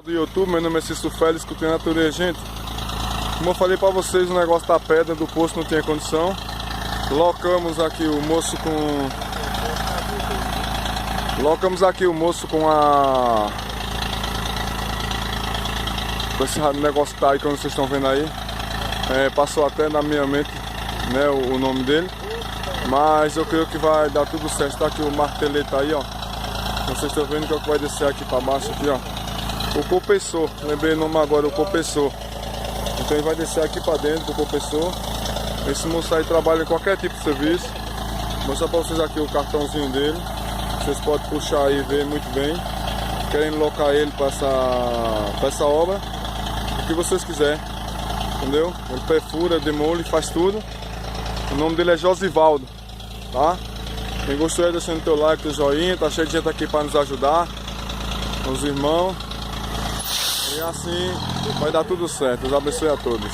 Do YouTube, meu nome é Cício Félix, que tem natureza, gente. Como eu falei pra vocês, o negócio da pedra do poço não tinha condição. Locamos aqui o moço com esse negócio que tá aí, como vocês estão vendo aí. Passou até na minha mente, né, o nome dele. Mas eu creio que vai dar tudo certo. Tá aqui o martelete aí, ó. Vocês estão vendo que é o que vai descer aqui pra baixo aqui, ó. O compressor, lembrei o nome agora, o compressor. Então ele vai descer aqui pra dentro do compressor. Esse moço aí trabalha em qualquer tipo de serviço. Vou mostrar pra vocês aqui o cartãozinho dele. Vocês podem puxar aí e ver muito bem. Querem locar ele pra essa obra, o que vocês quiserem, entendeu? Ele perfura, demole, faz tudo. O nome dele é Josivaldo, tá? Quem gostou aí, deixando teu like, teu joinha. Tá cheio de gente aqui pra nos ajudar, os irmãos. E assim vai dar tudo certo. Deus abençoe a todos.